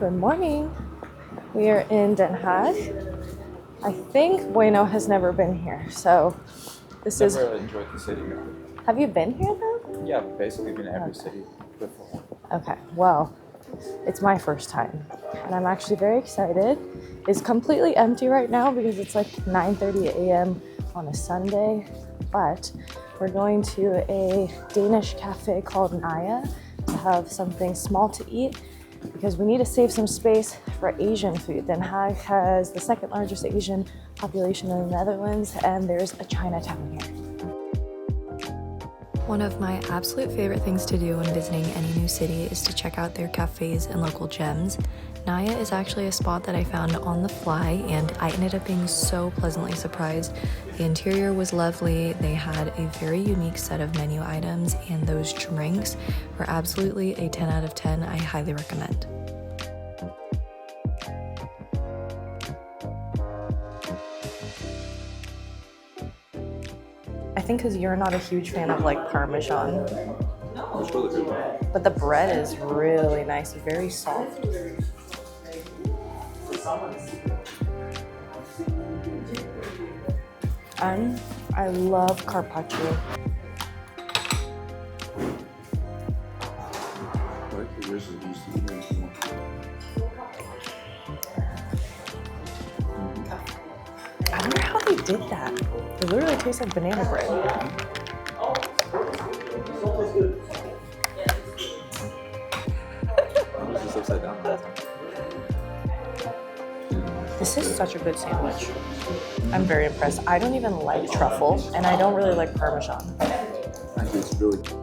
Good morning. We are in Den Haag. I think Bueno has never been here, so this is... Never enjoyed the city. Have you been here though? Yeah, basically been every city before. Okay, well, it's my first time, and I'm actually very excited. It's completely empty right now because it's like 9:30 a.m. on a Sunday, but we're going to a Danish cafe called Niah to have something small to eat because we need to save some space for Asian food. Den Haag has the second largest Asian population in the Netherlands, and there's a Chinatown here. One of my absolute favorite things to do when visiting any new city is to check out their cafes and local gems. Niah is actually a spot that I found on the fly, and I ended up being so pleasantly surprised. The interior was lovely, they had a very unique set of menu items, and those drinks were absolutely a 10 out of 10. I highly recommend. I think because you're not a huge fan of like Parmesan. It's really good. But the bread is really nice, very soft. And I love carpaccio. I wonder how they did that. It literally tastes like banana bread. Upside down. This is such a good sandwich. I'm very impressed. I don't even like truffle, and I don't really like Parmesan. I think it's really good.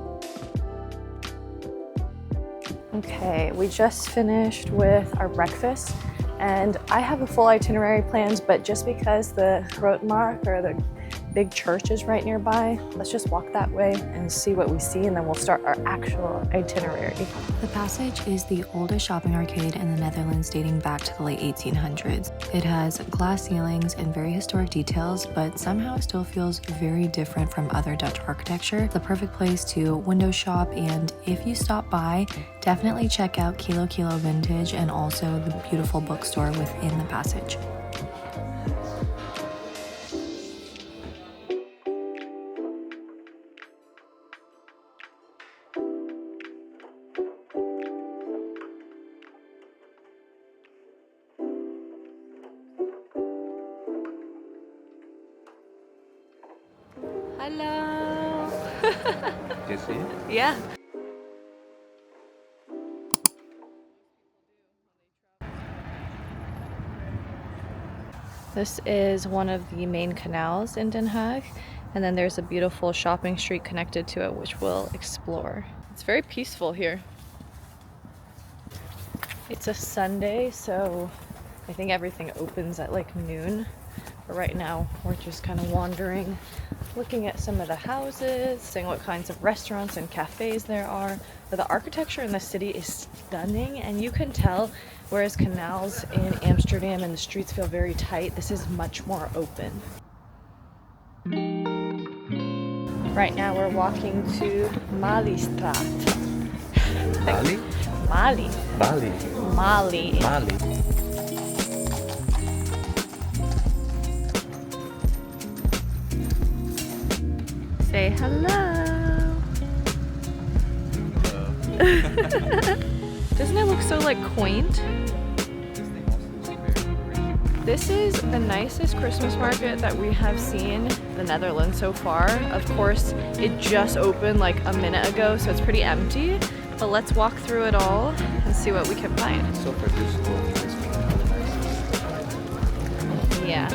Okay, we just finished with our breakfast, and I have a full itinerary planned, but just because the Grote Markt, or the big church, is right nearby, let's just walk that way and see what we see, and then we'll start our actual itinerary. The Passage is the oldest shopping arcade in the Netherlands, dating back to the late 1800s. It has glass ceilings and very historic details, but somehow still feels very different from other Dutch architecture. It's the perfect place to window shop, and if you stop by, definitely check out Kilo Vintage and also the beautiful bookstore within the Passage. Hello. Do you see it? Yeah. This is one of the main canals in Den Haag, and then there's a beautiful shopping street connected to it, which we'll explore. It's very peaceful here. It's a Sunday, so I think everything opens at like noon. But right now, we're just kind of wandering, looking at some of the houses, seeing what kinds of restaurants and cafes there are. But the architecture in the city is stunning, and you can tell, whereas canals in Amsterdam and the streets feel very tight, this is much more open. Right now, we're walking to Maliestraat. Mali? Mali. Bali. Mali. Mali. Say hello. Doesn't it look so like quaint? This is the nicest Christmas market that we have seen in the Netherlands so far. Of course, it just opened like a minute ago, so it's pretty empty. But let's walk through it all and see what we can find. So far, Yeah.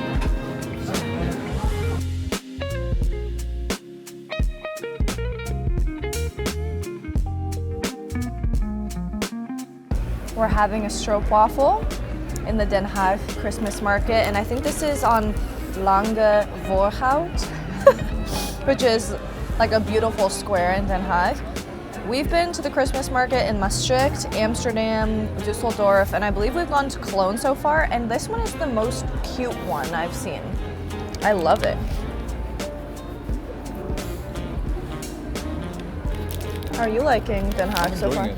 We're having a stroopwafel in the Den Haag Christmas market, and I think this is on Lange Voorhout, which is like a beautiful square in Den Haag. We've been to the Christmas market in Maastricht, Amsterdam, Düsseldorf, and I believe we've gone to Cologne so far, and this one is the most cute one I've seen. I love it. How are you liking Den Haag so far?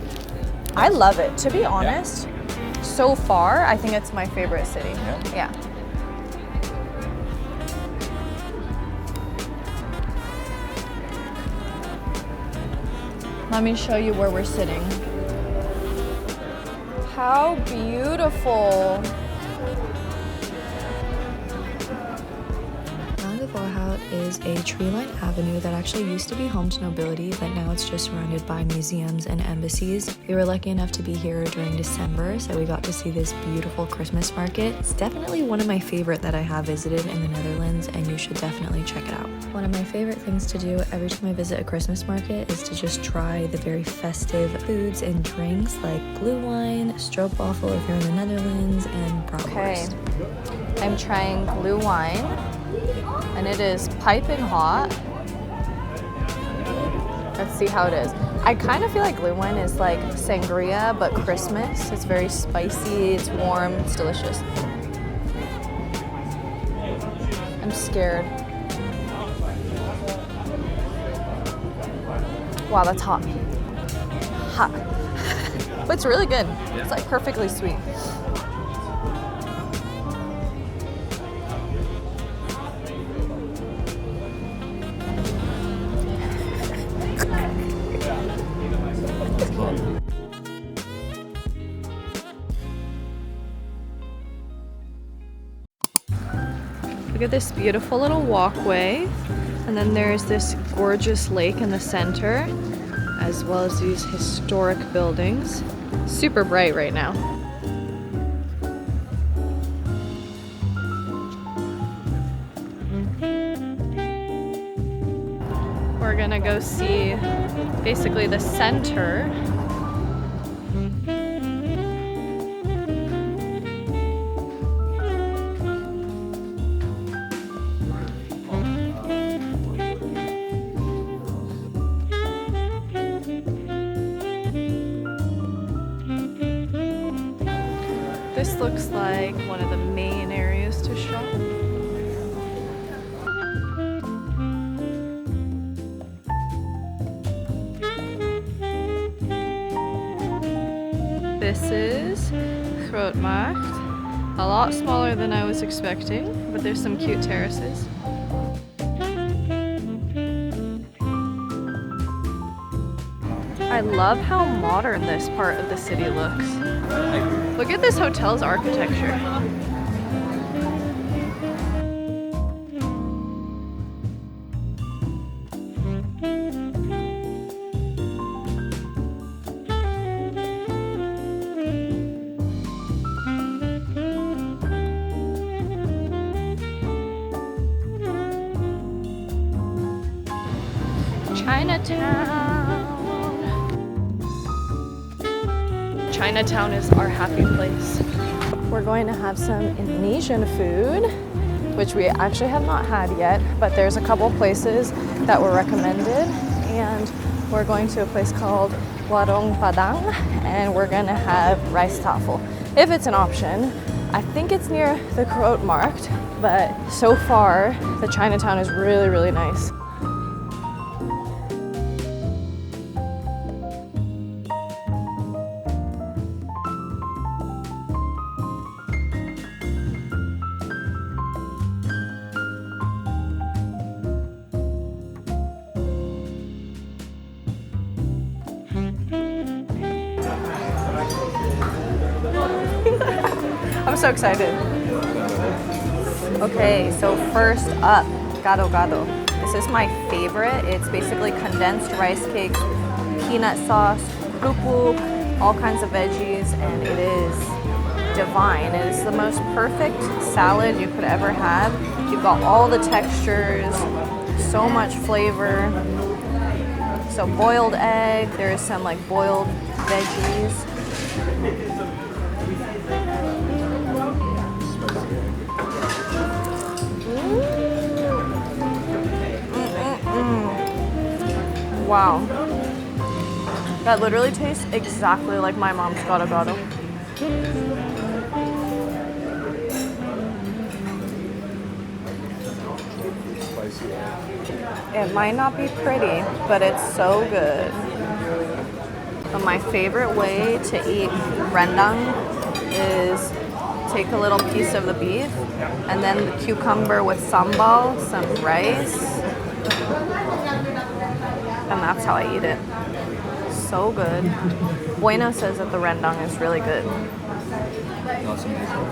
I love it, to be honest. so far, I think it's my favorite city. Yeah. Let me show you where we're sitting. How beautiful. Lange Voorhout is a tree-lined avenue that actually used to be home to nobility, but now it's just surrounded by museums and embassies. We were lucky enough to be here during December, so we got to see this beautiful Christmas market. It's definitely one of my favorite that I have visited in the Netherlands, and you should definitely check it out. One of my favorite things to do every time I visit a Christmas market is to just try the very festive foods and drinks like blue wine, stroopwafel if you're in the Netherlands, and bratwurst. Okay, I'm trying blue wine. And it is piping hot. Let's see how it is. I kind of feel like blue wine is like sangria, but Christmas. It's very spicy, it's warm, it's delicious. I'm scared. Wow, that's hot. Hot. But it's really good. It's like perfectly sweet. Look at this beautiful little walkway, and then there's this gorgeous lake in the center, as well as these historic buildings. Super bright right now. We're gonna go see basically the center. This looks like one of the main areas to shop. This is Grote Markt. A lot smaller than I was expecting, but there's some cute terraces. I love how modern this part of the city looks. Look at this hotel's architecture. Chinatown is our happy place. We're going to have some Indonesian food, which we actually have not had yet, but there's a couple places that were recommended, and we're going to a place called Waroeng Padang, and we're gonna have rice tafel, if it's an option. I think it's near the Grote Markt, but so far the Chinatown is really, really nice. I'm so excited. Okay, so first up, gado gado. This is my favorite. It's basically condensed rice cakes, peanut sauce, kerupuk, all kinds of veggies, and it is divine. It is the most perfect salad you could ever have. You've got all the textures, so much flavor. So boiled egg, there is some like boiled veggies. Wow. That literally tastes exactly like my mom's gado gado. It might not be pretty, but it's so good. But my favorite way to eat rendang is take a little piece of the beef and then the cucumber with sambal, some rice, and that's how I eat it. So good. Buena says that the rendang is really good. That's amazing.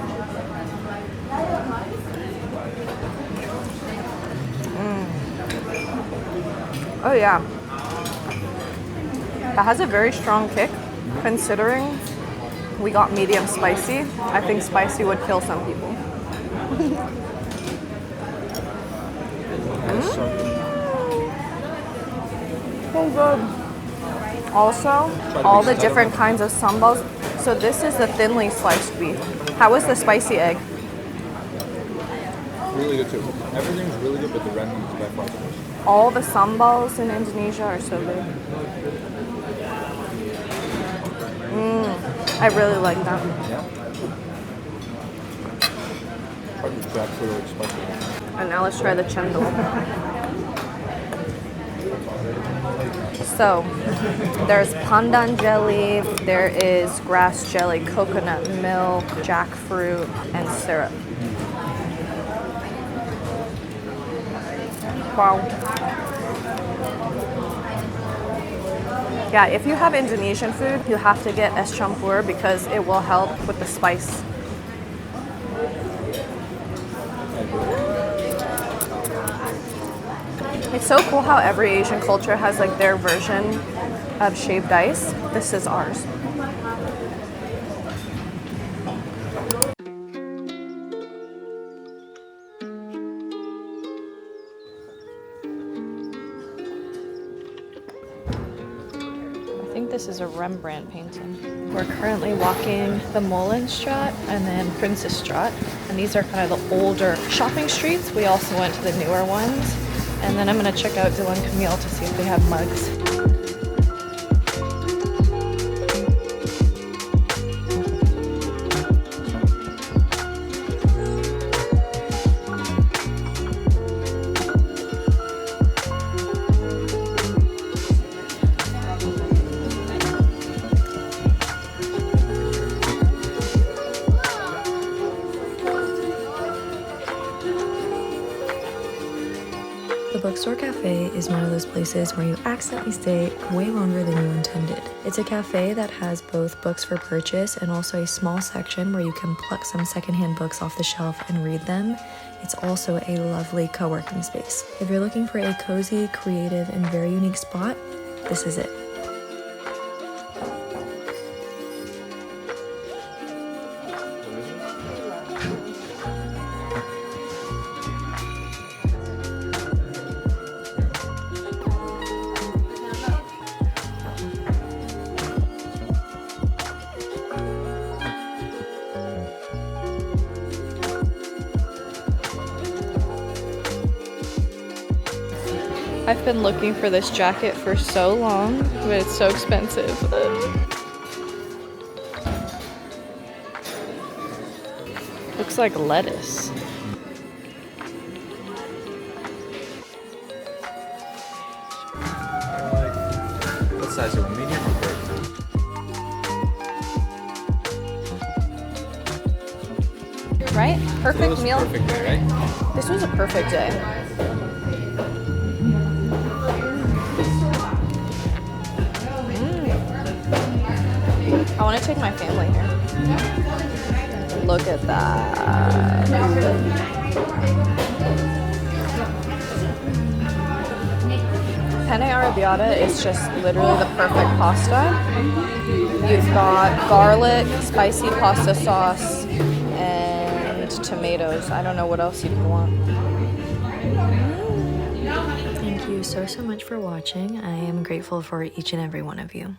Oh yeah. That has a very strong kick, considering we got medium spicy. I think spicy would kill some people. So good. Also, all the different kinds of sambals. So this is the thinly sliced beef. How is the spicy egg? Really good too. Everything's really good, but the rendang is by far the best. All the sambals in Indonesia are so good. I really like that. Yeah. Part of the jackfruit or spicy. And now let's try the chendol. So, there's pandan jelly, there is grass jelly, coconut milk, jackfruit, and syrup. Wow. Yeah, if you have Indonesian food, you have to get es campur because it will help with the spice. It's so cool how every Asian culture has like their version of shaved ice. This is ours. I think this is a Rembrandt painting. We're currently walking the Molenstraat and then Prinsesstraat, and these are kind of the older shopping streets. We also went to the newer ones. And then I'm going to check out Dylan Camille to see if they have mugs. The Bookstor Café is one of those places where you accidentally stay way longer than you intended. It's a cafe that has both books for purchase and also a small section where you can pluck some secondhand books off the shelf and read them. It's also a lovely co-working space. If you're looking for a cozy, creative, and very unique spot, this is it. I've been looking for this jacket for so long, but it's so expensive. Looks like lettuce. What size are we, medium or big? Right? Perfect meal. Perfect day, right? This was a perfect day. I want to take my family here. Look at that. Penne arrabbiata is just literally the perfect pasta. You've got garlic, spicy pasta sauce, and tomatoes. I don't know what else you can want. Thank you so much for watching. I am grateful for each and every one of you.